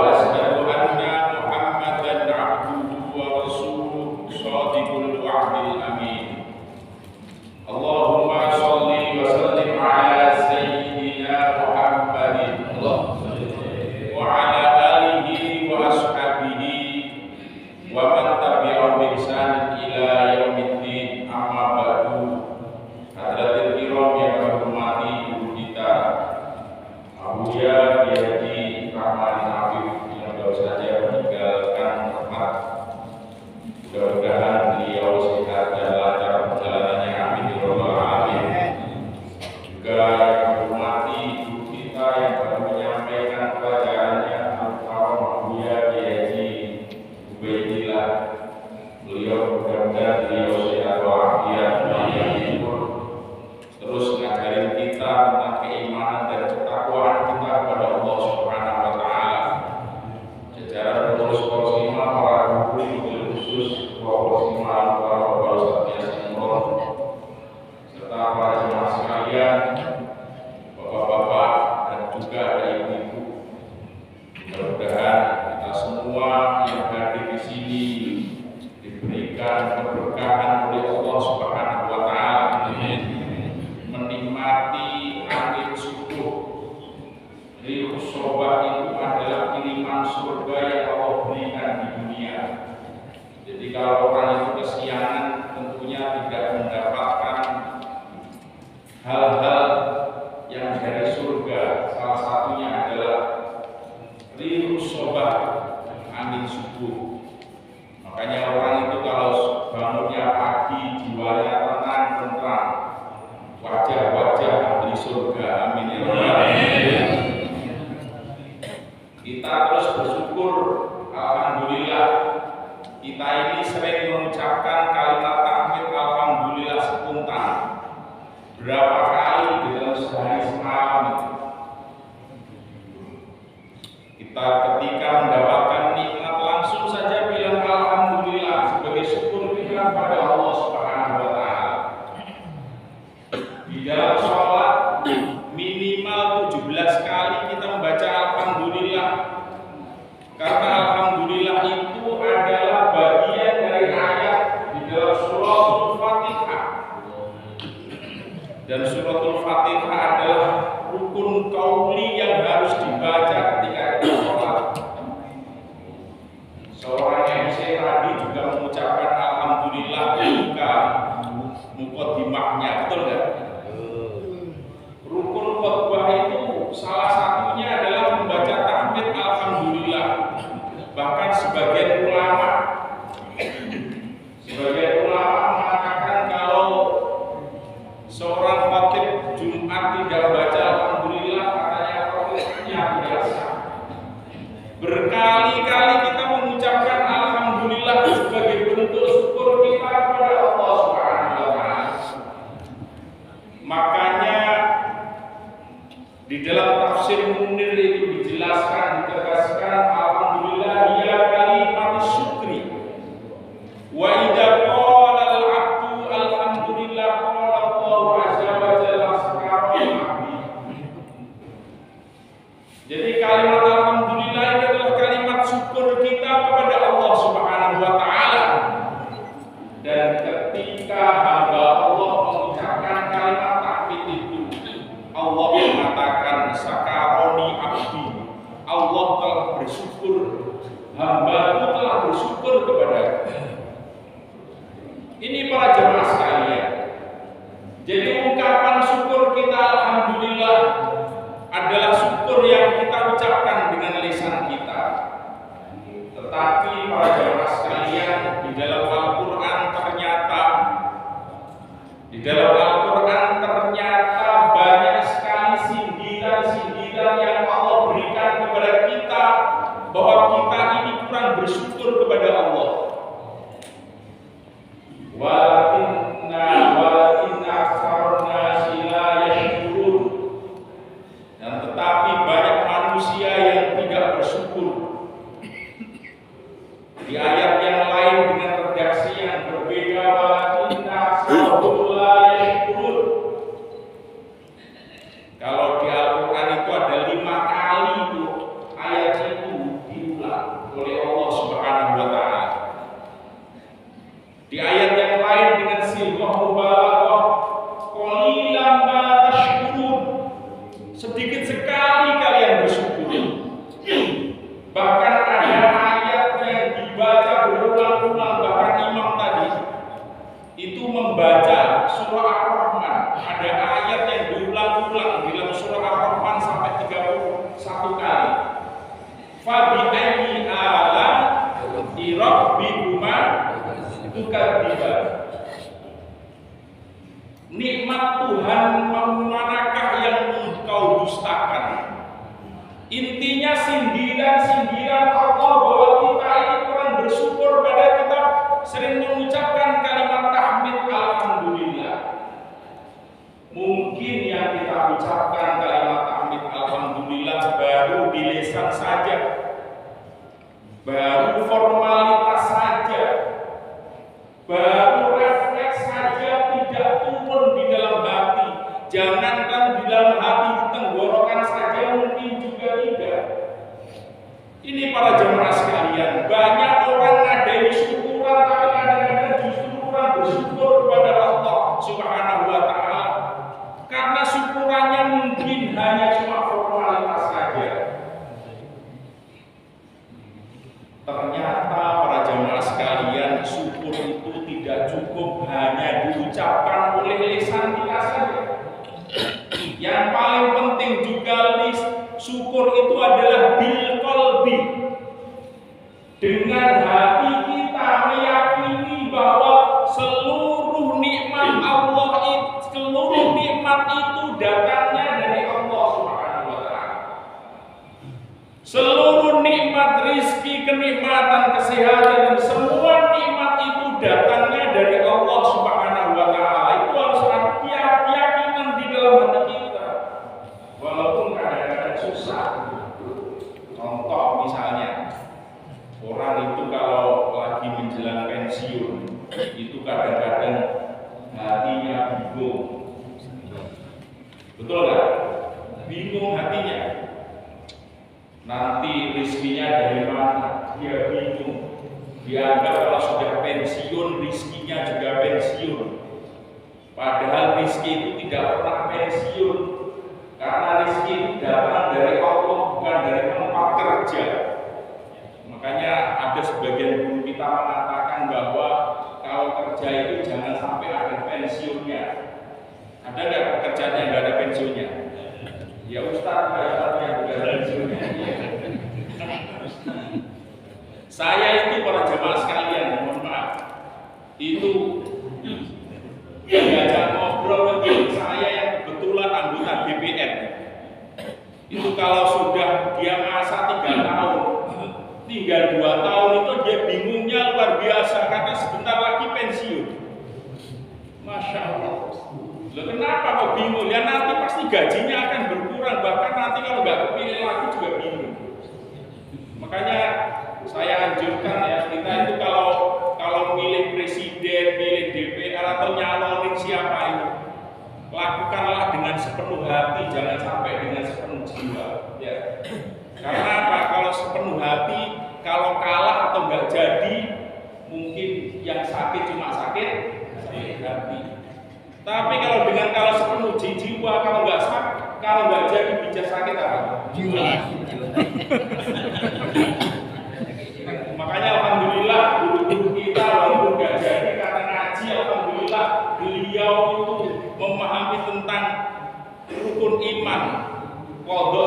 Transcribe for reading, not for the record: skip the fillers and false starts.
وأشهد أن محمدا عبده ورسوله صادق الوعد الأمين. اللهم صل وسلم على سيدنا محمد وعلى آله وأصحابه ومن تبعهم بإحسان إلى يوم الدين. Amma ba'du. Hadirin kiram yang kami hormati, guru kita Abuya Kiai Rahman Afif yang baru saja meninggalkan tempat. Mudah-mudahan beliau sehat dan lancar perjalanannya, amin ya rabbal alamin. Juga kami hormati guru kita yang baru menyampaikan pelajarannya, Al-Faram Abuya Kiai Ubaidillah. Beliau mudah-mudahan beliau sehat walafiat, terus ngajarin kita tentang keimanan dan ketakwaan kita kepada Allah Subhanahu wa taala. Jajaran pengurus Korsimah, para guru khusus Korsimah, para bapak ustaz Yasin, serta para jemaah sekalian, bapak-bapak dan juga ada ibu-ibu. Mudah-mudahan kita semua yang hadir di sini diberikan keberkahan oleh Allah Subhanahu wa taala, menikmati angin subuh. Rihus Sobah itu adalah kiriman surga yang Allah berikan di dunia. Jadi kalau orang itu kesiangan, tentunya tidak mendapatkan hal-hal yang dari surga. Salah satunya adalah Rihus Sobah, angin subuh. Makanya orang itu kalau bangunnya pagi, jiwanya tenang, tentram, wajah-wajah ahli surga, amin ya rabbal alamin. Kita terus bersyukur, alhamdulillah. Kita ini sering mengucapkan kalimat tahmid alhamdulillah spontan. Berapa kali di dalam sehari semalam itu. Kita ketika mendapatkan nikmat langsung saja bilang alhamdulillah sebagai syukur kita pada Allah Subhanahu wa taala. Di dalam sholat minimal 17 kali kita membaca alhamdulillah. Karena alhamdulillah itu adalah bagian dari ayat di dalam suratul Fatihah. Dan suratul Fatihah adalah rukun qauli yang harus dibaca ketika kita sholat. Seorang MC tadi juga mengucapkan alhamdulillah ketika muqaddimahnya, betul nggak? Rukun khutbah itu salah satunya adalah membaca tahmid alhamdulillah. Bahkan sebagian ulama mengatakan kalau seorang khatib Jumat tidak baca alhamdulillah, katanya khutbahnya tidak sah. Berkali-kali kita mengucapkan alhamdulillah sebagai bentuk syukur kita kepada Allah Subhanahu wa taala. Makanya di dalam tafsir Munir itu dijelaskan, ditegaskan alhamdulillah ya kalimat syukri. Wa idza qala al-'abdu alhamdulillah qala Allahu azza wa jalla sekarang. Jadi kalimat alhamdulillah itu adalah kalimat syukur kita kepada Allah Subhanahu wa taala. Dan ketika hamba Allah mengucapkan kalimat tahmid itu, Allah mengatakan sakaroni abdi. Allah telah bersyukur, hamba-Ku telah bersyukur kepadaku. Ini para jemaah sekalian. Jadi ungkapan syukur kita alhamdulillah adalah syukur yang kita ucapkan dengan lisan kita. Tetapi para jemaah sekalian, di dalam Al-Quran ternyata banyak sekali sindiran yang Allah berikan kepada kita bahwa kita ini kurang bersyukur kepada Allah. Walakinna aktsarun nasi la yashkurun. Dan tetapi banyak manusia yang tidak bersyukur. Di ayat yang lain dengan redaksi yang berbeda, walakinna aktsarun la yashkurun. Kalau di Al-Quran itu ada 5 kali itu ayat itu Fa bi ayyi ala rabbikuma tukadziban. Nikmat Tuhan manakah yang engkau dustakan? Intinya sindiran Allah bahwa kita ini kurang bersyukur pada kita sering mengucapkan kalimat tahmid alhamdulillah. Mungkin yang kita ucapkan kalimat tahmid alhamdulillah baru di lisan saja, baru formalitas saja, baru refleks saja, tidak turun di dalam hati. Jangankan di dalam hati, di tenggorokan saja mungkin juga tidak. Ini para jemaah sekalian, banyak orang ngadain syukuran tapi kadang-kadang justru kurang bersyukur kepada Allah Subhanahu wa Ta'ala. Karena syukurannya mungkin hanya cuma formalitas saja. Ternyata para jemaah sekalian, syukur itu tidak cukup hanya diucapkan oleh lisan kita saja. Yang paling penting juga syukur itu adalah bil qalbi. Dengan hati kita meyakini bahwa seluruh nikmat Allah itu datangnya dari Allah Subhanahu wa Ta'ala. Seluruh nikmat rizki, kenikmatan, kesehatan dan semua nikmat itu datangnya dari Allah Subhanahu wa Ta'ala. Itu harus ada keyakinan di dalam hati kita. Walaupun kadang-kadang susah. Contoh misalnya, orang itu kalau lagi menjelang pensiun, itu kadang-kadang hatinya bingung. Betul nggak? Bingung hatinya. Nanti rizkinya dari mana? Dia bingung. Dianggap kalau sudah pensiun, rizkinya juga pensiun. Padahal rizki itu tidak pernah pensiun. Karena rizki itu datang dari Allah, bukan dari tempat kerja. Makanya ada sebagian guru kita mengatakan bahwa kalau kerja itu jangan sampai ada pensiunnya. Ada nggak pekerjaan yang nggak ada pensiunnya? Ya Ustaz, yang nggak ada pensiunnya. Saya itu para jemaah sekalian, mohon maaf, itu diajak ngobrol dengan saya yang kebetulan anggota DPR. Itu kalau sudah dia masa 3 tahun, tinggal 2 tahun itu dia bingungnya luar biasa karena sebentar lagi pensiun. Masya Allah. Loh, kenapa kok bingung? Ya nanti pasti gajinya akan berkurang, bahkan nanti kalau nggak kepilih lagi juga bingung. Makanya saya anjurkan ya, kita itu kalau milih presiden, milih DPR atau nyalonin siapa itu, lakukanlah dengan sepenuh hati, jangan sampai dengan sepenuh jiwa. Ya. Karena apa? Kalau sepenuh hati, kalau kalah atau nggak jadi, mungkin yang sakit cuma sakit hati. Tapi kalau sepenuh jiwa, kalau nggak jadi bisa sakit apa? Jiwa. Makanya alhamdulillah guru-guru kita walaupun nggak jadi karena ngaji, alhamdulillah beliau itu memahami tentang rukun iman, qadha